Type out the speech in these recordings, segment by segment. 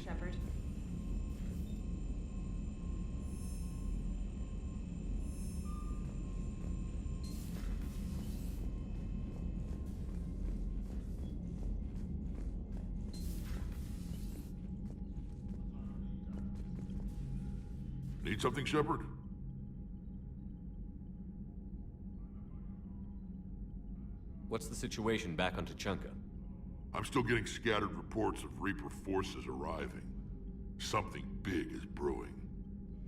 Shepard. Need something, Shepard? What's the situation back on Tuchanka? I'm still getting scattered reports of Reaper forces arriving. Something big is brewing.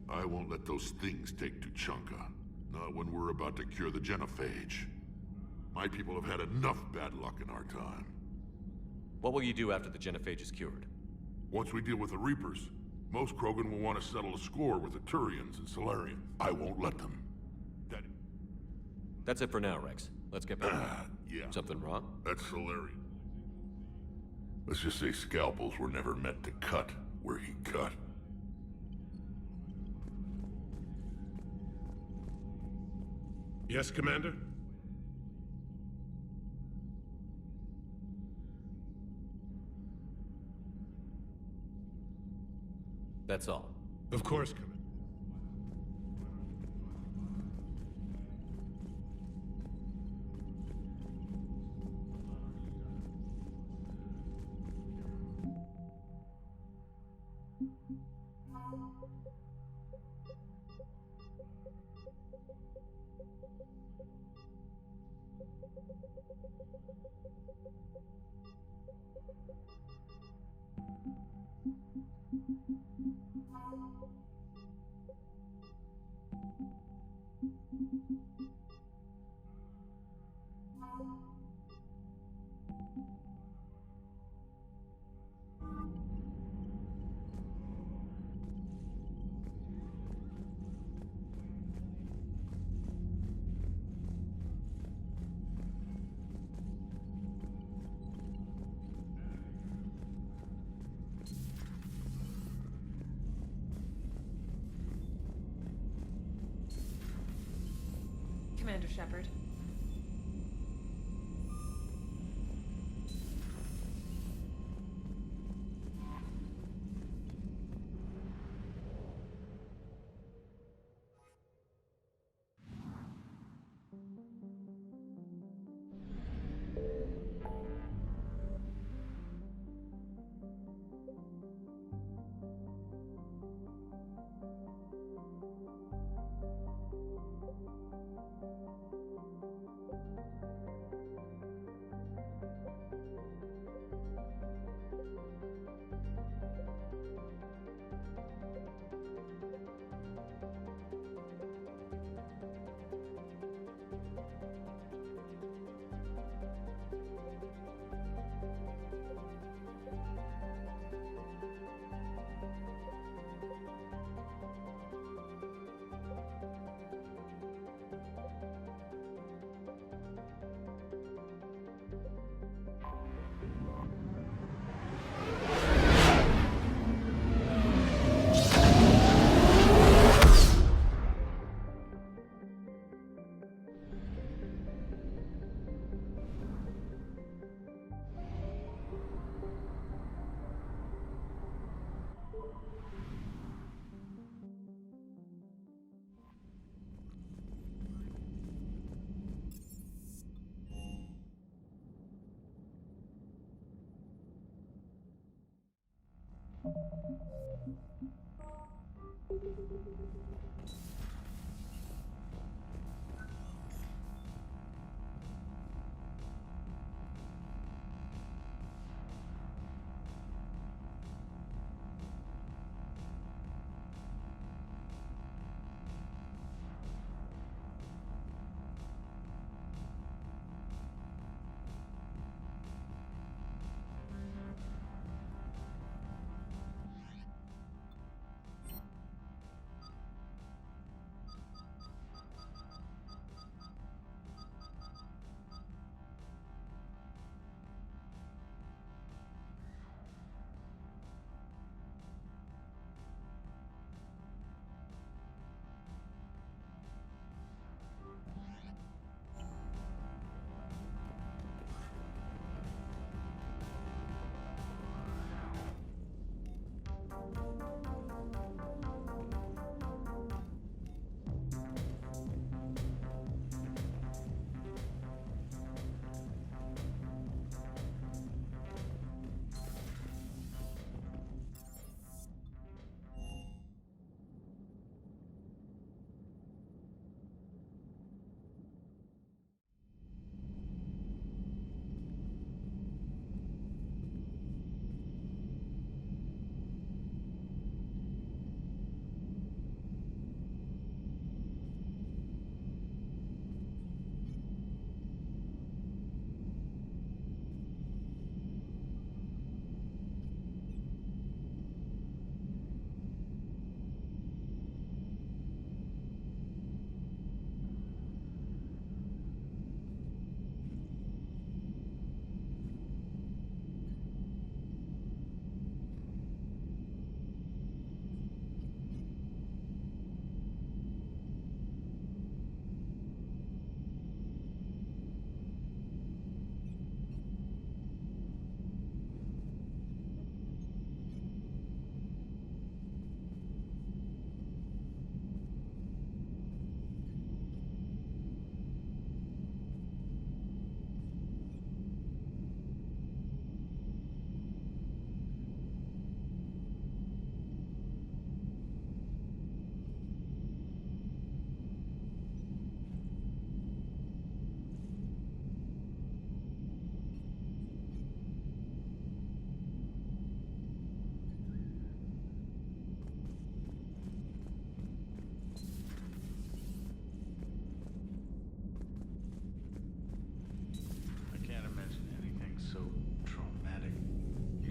I won't let those things take Tuchanka. Not when we're about to cure the genophage. My people have had enough bad luck in our time. What will you do after the genophage is cured? Once we deal with the Reapers, most Krogan will want to settle a score with the Turians and Solarians. I won't let them. That's it for now, Rex. Let's get back. Yeah. Something wrong? That's Solarian. Let's just say scalpels were never meant to cut where he cut. Yes, Commander? That's all. Of course, Commander. Commander Shepard.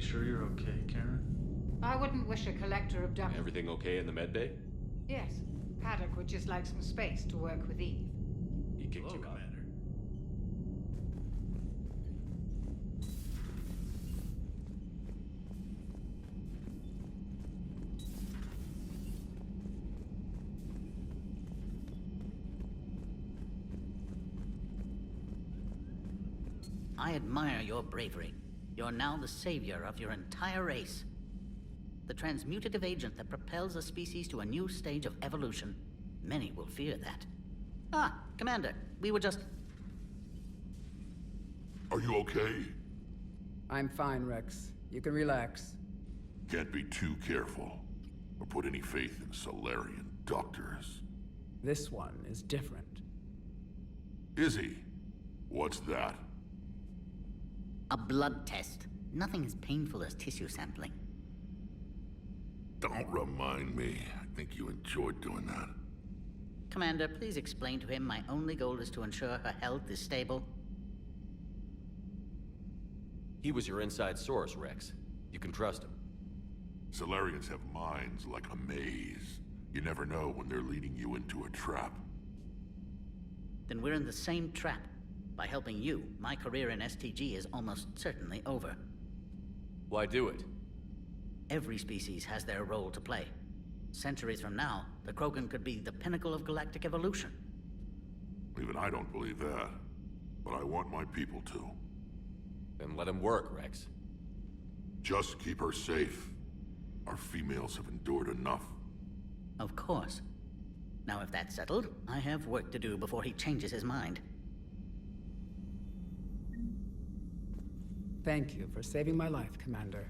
sure you're okay, Karen? I wouldn't wish a collector abducted. Everything okay in the med bay? Yes. Paddock would just like some space to work with Eve. He kicked Hello, you out. Commander. I admire your bravery. You're now the savior of your entire race. The transmutative agent that propels a species to a new stage of evolution. Many will fear that. Ah, Commander, we were just... Are you okay? I'm fine, Rex. You can relax. Can't be too careful, or put any faith in Solarian doctors. This one is different. Is he? What's that? A blood test. Nothing as painful as tissue sampling. Don't remind me. I think you enjoyed doing that. Commander, please explain to him my only goal is to ensure her health is stable. He was your inside source, Rex. You can trust him. Solarians have minds like a maze. You never know when they're leading you into a trap. Then we're in the same trap. By helping you, my career in STG is almost certainly over. Why do it? Every species has their role to play. Centuries from now, the Krogan could be the pinnacle of galactic evolution. Even I don't believe that. But I want my people to. Then let him work, Rex. Just keep her safe. Our females have endured enough. Of course. Now if that's settled, I have work to do before he changes his mind. Thank you for saving my life, Commander.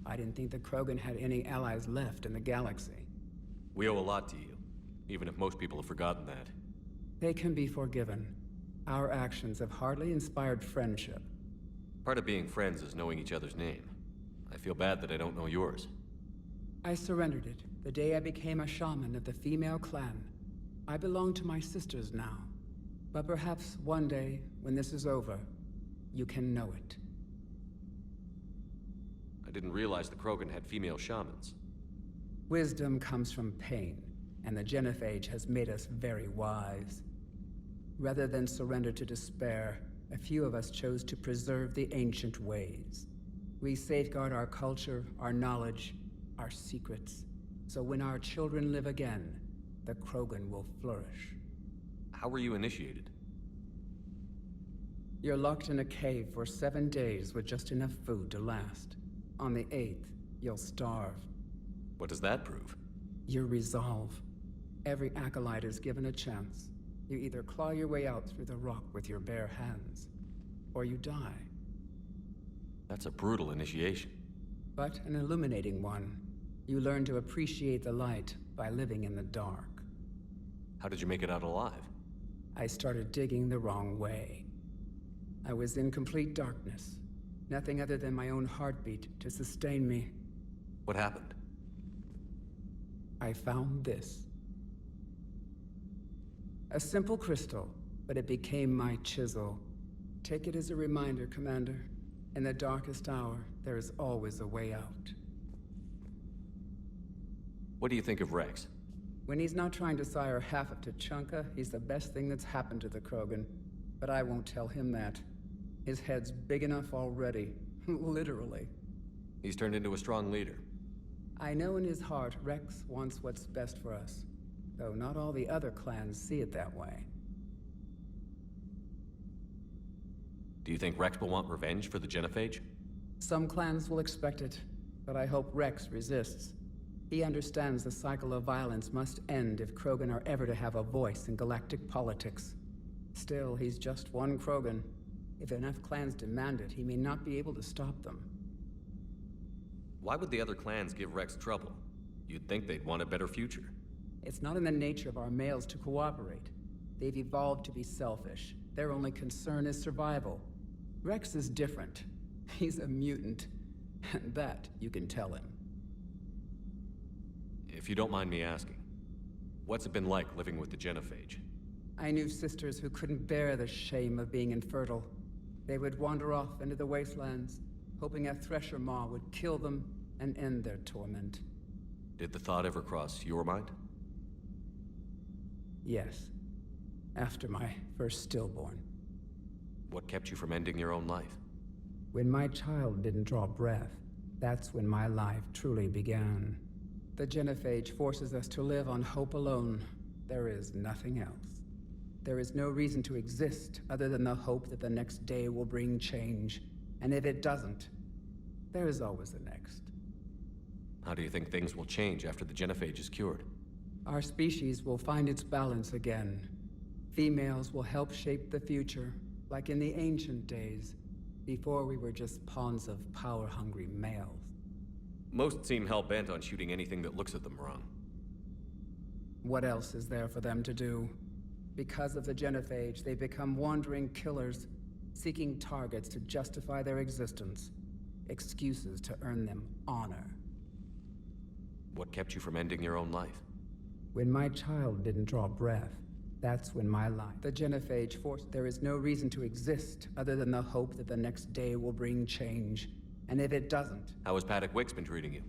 I didn't think the Krogan had any allies left in the galaxy. We owe a lot to you, even if most people have forgotten that. They can be forgiven. Our actions have hardly inspired friendship. Part of being friends is knowing each other's name. I feel bad that I don't know yours. I surrendered it the day I became a shaman of the female clan. I belong to my sisters now. But perhaps one day, when this is over, you can know it. I didn't realize the Krogan had female shamans. Wisdom comes from pain, and the genophage has made us very wise. Rather than surrender to despair, a few of us chose to preserve the ancient ways. We safeguard our culture, our knowledge, our secrets, so when our children live again, the Krogan will flourish. How were you initiated? You're locked in a cave for 7 days with just enough food to last. On the 8th, you'll starve. What does that prove? Your resolve. Every acolyte is given a chance. You either claw your way out through the rock with your bare hands, or you die. That's a brutal initiation. But an illuminating one. You learn to appreciate the light by living in the dark. How did you make it out alive? I started digging the wrong way. I was in complete darkness. Nothing other than my own heartbeat to sustain me. What happened? I found this. A simple crystal, but it became my chisel. Take it as a reminder, Commander. In the darkest hour, there is always a way out. What do you think of Rex? When he's not trying to sire half of Tuchanka, he's the best thing that's happened to the Krogan. But I won't tell him that. His head's big enough already. Literally. He's turned into a strong leader. I know in his heart Rex wants what's best for us. Though not all the other clans see it that way. Do you think Rex will want revenge for the genophage? Some clans will expect it, but I hope Rex resists. He understands the cycle of violence must end if Krogan are ever to have a voice in galactic politics. Still, he's just one Krogan. If enough clans demand it, he may not be able to stop them. Why would the other clans give Rex trouble? You'd think they'd want a better future. It's not in the nature of our males to cooperate. They've evolved to be selfish. Their only concern is survival. Rex is different. He's a mutant. And that you can tell him. If you don't mind me asking, what's it been like living with the genophage? I knew sisters who couldn't bear the shame of being infertile. They would wander off into the wastelands, hoping a thresher maw would kill them and end their torment. Did the thought ever cross your mind? Yes. After my first stillborn. What kept you from ending your own life? When my child didn't draw breath, that's when my life truly began. The genophage forces us to live on hope alone. There is nothing else. There is no reason to exist other than the hope that the next day will bring change. And if it doesn't, there is always the next. How do you think things will change after the genophage is cured? Our species will find its balance again. Females will help shape the future, like in the ancient days, before we were just pawns of power-hungry males. Most seem hell-bent on shooting anything that looks at them wrong. What else is there for them to do? Because of the genophage, they become wandering killers, seeking targets to justify their existence, excuses to earn them honor. What kept you from ending your own life? When my child didn't draw breath, that's when my life. The genophage forced. There is no reason to exist other than the hope that the next day will bring change. And if it doesn't... How has Paddock Wicks been treating you?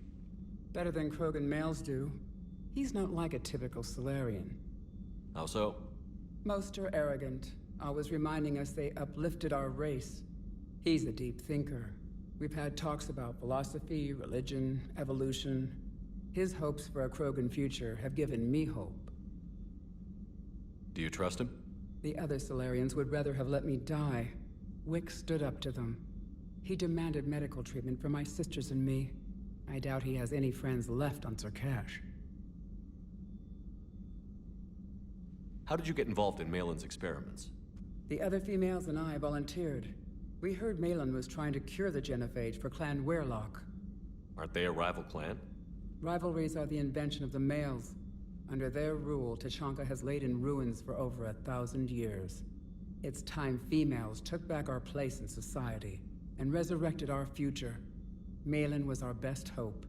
Better than Krogan males do. He's not like a typical Solarian. How so? Most are arrogant, always reminding us they uplifted our race. He's a deep thinker. We've had talks about philosophy, religion, evolution. His hopes for a Krogan future have given me hope. Do you trust him? The other Solarians would rather have let me die. Wick stood up to them. He demanded medical treatment for my sisters and me. I doubt he has any friends left on Zerkash. How did you get involved in Malin's experiments? The other females and I volunteered. We heard Malin was trying to cure the genophage for Clan Weirlock. Aren't they a rival clan? Rivalries are the invention of the males. Under their rule, Tuchanka has laid in ruins for over 1,000 years. It's time females took back our place in society and resurrected our future. Malin was our best hope.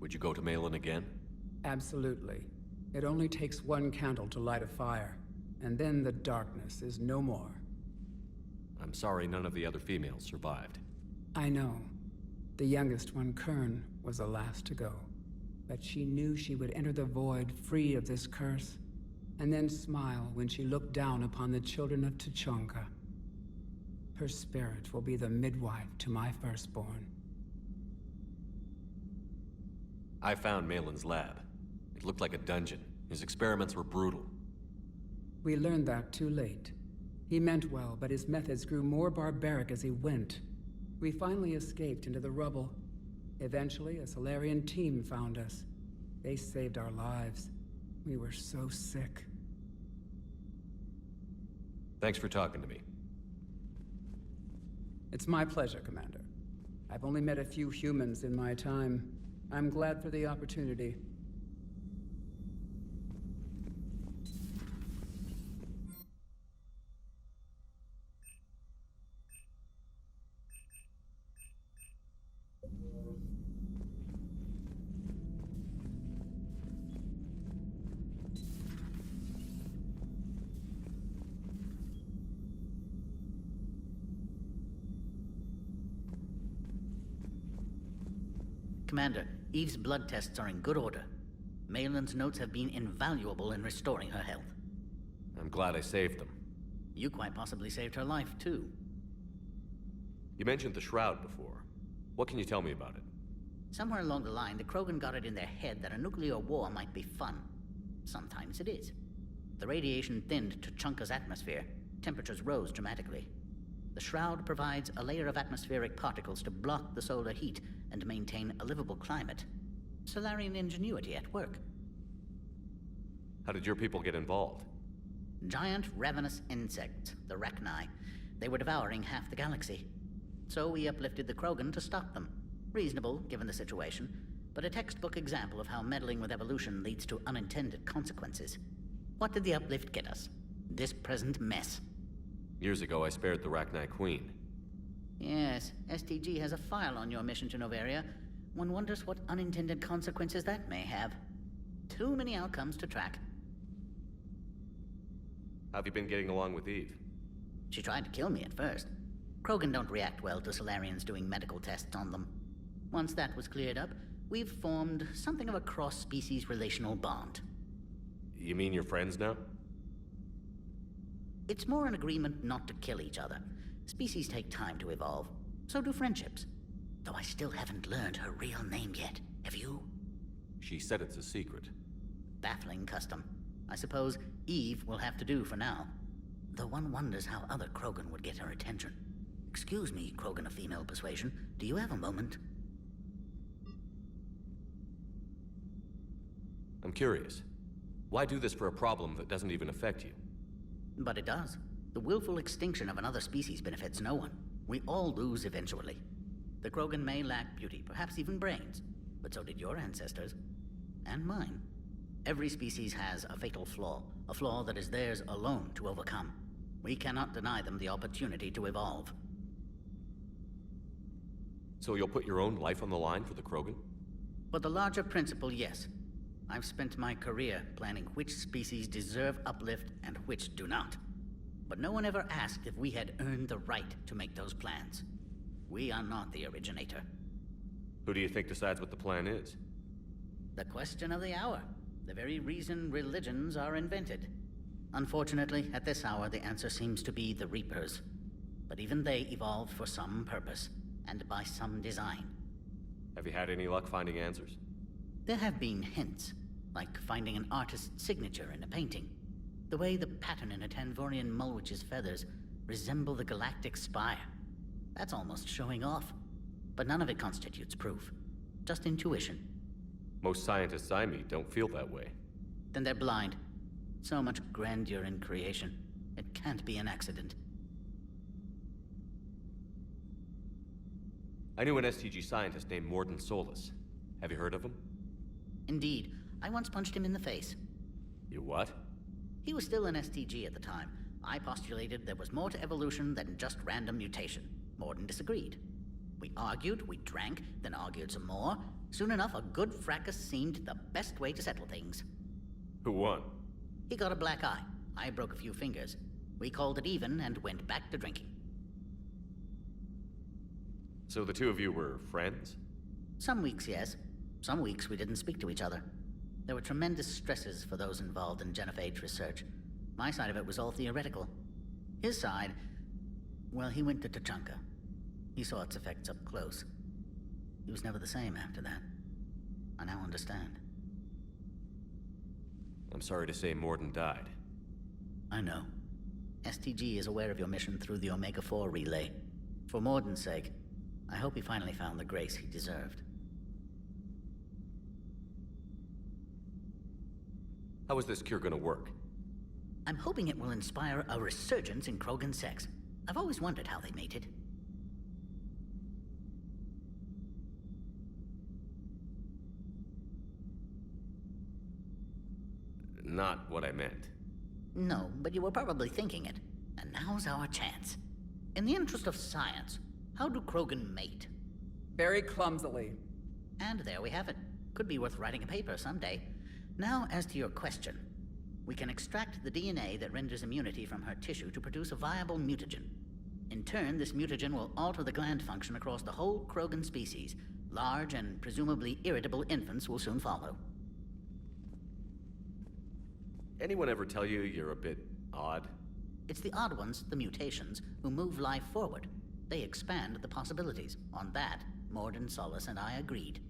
Would you go to Malin again? Absolutely. It only takes one candle to light a fire, and then the darkness is no more. I'm sorry none of the other females survived. I know. The youngest one, Kern, was the last to go. But she knew she would enter the void free of this curse, and then smile when she looked down upon the children of Tuchanka. Her spirit will be the midwife to my firstborn. I found Malin's lab. It looked like a dungeon. His experiments were brutal. We learned that too late. He meant well, but his methods grew more barbaric as he went. We finally escaped into the rubble. Eventually, a Solarian team found us. They saved our lives. We were so sick. Thanks for talking to me. It's my pleasure, Commander. I've only met a few humans in my time. I'm glad for the opportunity. Commander, Eve's blood tests are in good order. Malin's notes have been invaluable in restoring her health. I'm glad I saved them. You quite possibly saved her life, too. You mentioned the Shroud before. What can you tell me about it? Somewhere along the line, the Krogan got it in their head that a nuclear war might be fun. Sometimes it is. The radiation thinned Tuchanka's atmosphere. Temperatures rose dramatically. The Shroud provides a layer of atmospheric particles to block the solar heat and maintain a livable climate. Solarian ingenuity at work. How did your people get involved? Giant ravenous insects, the Rachni. They were devouring half the galaxy. So we uplifted the Krogan to stop them. Reasonable, given the situation, but a textbook example of how meddling with evolution leads to unintended consequences. What did the uplift get us? This present mess. Years ago, I spared the Rachni Queen. Yes, STG has a file on your mission to Noveria. One wonders what unintended consequences that may have. Too many outcomes to track. How have you been getting along with Eve? She tried to kill me at first. Krogan don't react well to Solarians doing medical tests on them. Once that was cleared up, we've formed something of a cross-species relational bond. You mean you're friends now? It's more an agreement not to kill each other. Species take time to evolve. So do friendships. Though I still haven't learned her real name yet. Have you? She said it's a secret. Baffling custom. I suppose Eve will have to do for now. Though one wonders how other Krogan would get her attention. Excuse me, Krogan of female persuasion. Do you have a moment? I'm curious. Why do this for a problem that doesn't even affect you? But it does. The willful extinction of another species benefits no one. We all lose eventually. The Krogan may lack beauty, perhaps even brains, but so did your ancestors. And mine. Every species has a fatal flaw, a flaw that is theirs alone to overcome. We cannot deny them the opportunity to evolve. So you'll put your own life on the line for the Krogan? For the larger principle, yes. I've spent my career planning which species deserve uplift and which do not. But no one ever asked if we had earned the right to make those plans. We are not the originator. Who do you think decides what the plan is? The question of the hour. The very reason religions are invented. Unfortunately, at this hour, the answer seems to be the Reapers. But even they evolved for some purpose, and by some design. Have you had any luck finding answers? There have been hints, like finding an artist's signature in a painting. The way the pattern in a Tanvorian mulwitch's feathers resemble the galactic spire. That's almost showing off. But none of it constitutes proof. Just intuition. Most scientists I meet don't feel that way. Then they're blind. So much grandeur in creation. It can't be an accident. I knew an STG scientist named Morden Solus. Have you heard of him? Indeed. I once punched him in the face. You what? He was still an STG at the time. I postulated there was more to evolution than just random mutation. Morden disagreed. We argued, we drank, then argued some more. Soon enough, a good fracas seemed the best way to settle things. Who won? He got a black eye. I broke a few fingers. We called it even and went back to drinking. So the two of you were friends? Some weeks, yes. Some weeks we didn't speak to each other. There were tremendous stresses for those involved in genophage research. My side of it was all theoretical. His side, well, he went to Tachanka. He saw its effects up close. He was never the same after that. I now understand. I'm sorry to say Morden died. I know. STG is aware of your mission through the Omega-4 relay. For Morden's sake, I hope he finally found the grace he deserved. How is this cure gonna work? I'm hoping it will inspire a resurgence in Krogan sex. I've always wondered how they mated. Not what I meant. No, but you were probably thinking it. And now's our chance. In the interest of science, how do Krogan mate? Very clumsily. And there we have it. Could be worth writing a paper someday. Now, as to your question. We can extract the DNA that renders immunity from her tissue to produce a viable mutagen. In turn, this mutagen will alter the gland function across the whole Krogan species. Large and presumably irritable infants will soon follow. Anyone ever tell you you're a bit odd? It's the odd ones, the mutations, who move life forward. They expand the possibilities. On that, Morden, Solus, and I agreed.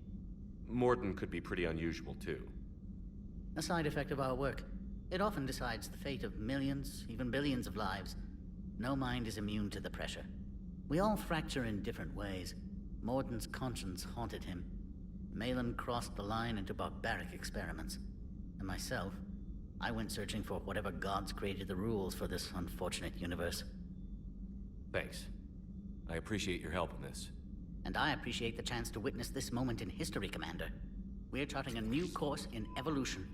Morden could be pretty unusual, too. A side effect of our work. It often decides the fate of millions, even billions of lives. No mind is immune to the pressure. We all fracture in different ways. Morden's conscience haunted him. Malin crossed the line into barbaric experiments. And myself, I went searching for whatever gods created the rules for this unfortunate universe. Thanks. I appreciate your help in this. And I appreciate the chance to witness this moment in history, Commander. We're charting a new course in evolution.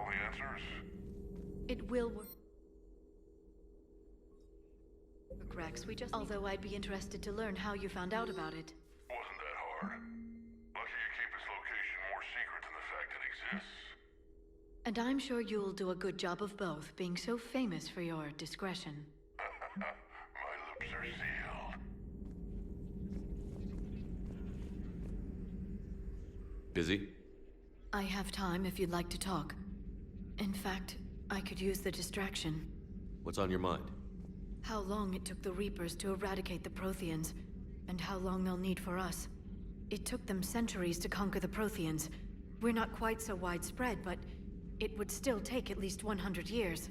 the answers? It will work. Rex, although I'd be interested to learn how you found out about it. Wasn't that hard. Lucky you keep its location more secret than the fact it exists. And I'm sure you'll do a good job of both, being so famous for your discretion. My lips are sealed. Busy? I have time if you'd like to talk. In fact, I could use the distraction. What's on your mind? How long it took the Reapers to eradicate the Protheans, and how long they'll need for us. It took them centuries to conquer the Protheans. We're not quite so widespread, but it would still take at least 100 years.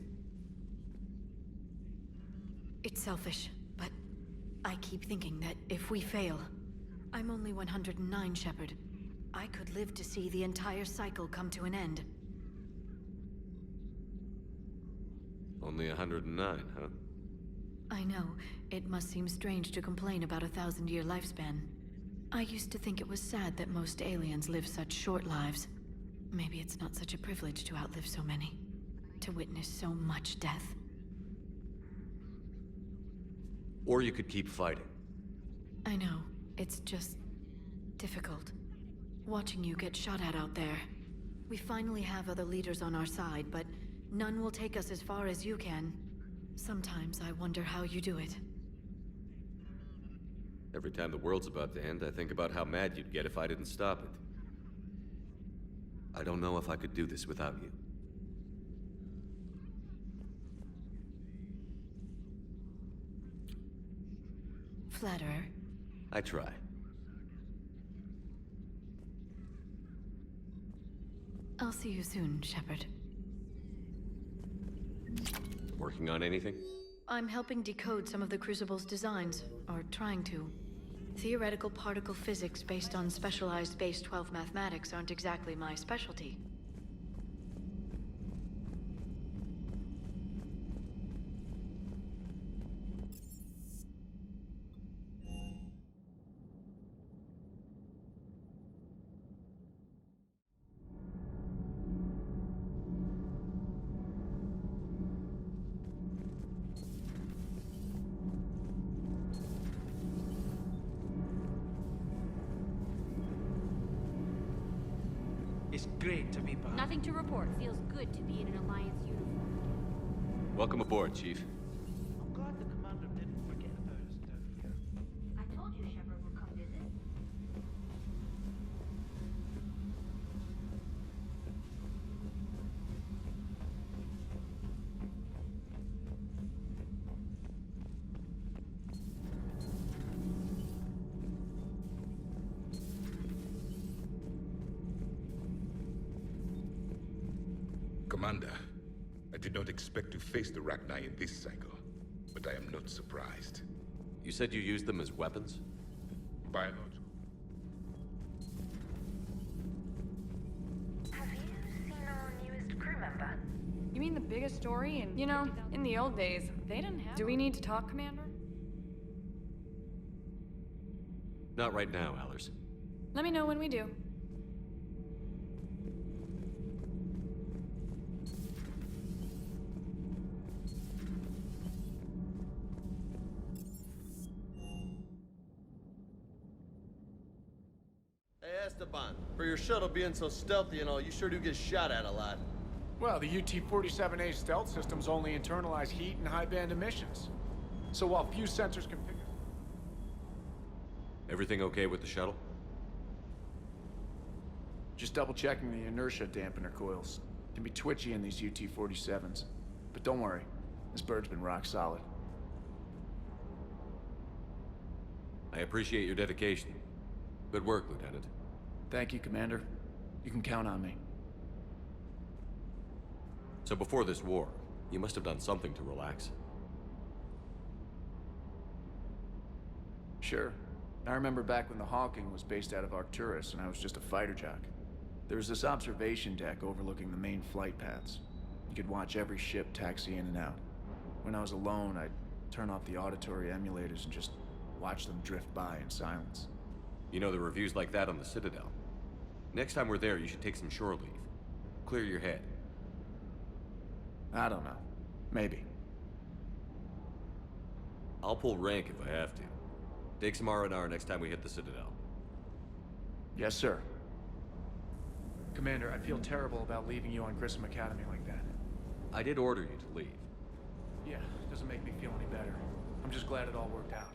It's selfish, but I keep thinking that if we fail... I'm only 109, Shepard. I could live to see the entire cycle come to an end. Only 109, huh? I know. It must seem strange to complain about a 1,000-year lifespan. I used to think it was sad that most aliens live such short lives. Maybe it's not such a privilege to outlive so many. To witness so much death. Or you could keep fighting. I know. It's just... difficult. Watching you get shot at out there. We finally have other leaders on our side, but none will take us as far as you can. Sometimes I wonder how you do it. Every time the world's about to end, I think about how mad you'd get if I didn't stop it. I don't know if I could do this without you. Flatterer. I try. I'll see you soon, Shepard. Working on anything? I'm helping decode some of the Crucible's designs, or trying to. Theoretical particle physics based on specialized base 12 mathematics aren't exactly my specialty. It's great to be back. Nothing to report. Feels good to be in an Alliance uniform. Welcome aboard, Chief. I'm glad the commander didn't forget about us down here. I told you Shepard would come visit. Commander, I did not expect to face the Rachni in this cycle, but I am not surprised. You said you used them as weapons? Biological. Have you seen our newest crew member? You mean the biggest story in... You know, in the old days, they didn't have... Do we need to talk, Commander? Not right now, Allers. Let me know when we do. Esteban, for your shuttle being so stealthy and all, you sure do get shot at a lot. Well, the UT-47A stealth systems only internalize heat and high-band emissions. So while few sensors can pick up... Everything okay with the shuttle? Just double-checking the inertia dampener coils. Can be twitchy in these UT-47s. But don't worry, this bird's been rock solid. I appreciate your dedication. Good work, Lieutenant. Thank you, Commander. You can count on me. So before this war, you must have done something to relax. Sure. I remember back when the Hawking was based out of Arcturus and I was just a fighter jock. There was this observation deck overlooking the main flight paths. You could watch every ship taxi in and out. When I was alone, I'd turn off the auditory emulators and just watch them drift by in silence. You know, the reviews like that on the Citadel. Next time we're there, you should take some shore leave. Clear your head. I don't know. Maybe. I'll pull rank if I have to. Take some R&R next time we hit the Citadel. Yes, sir. Commander, I feel terrible about leaving you on Grissom Academy like that. I did order you to leave. Yeah, doesn't make me feel any better. I'm just glad it all worked out.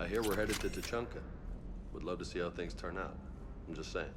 I hear we're headed to Tuchanka. Would love to see how things turn out. I'm just saying.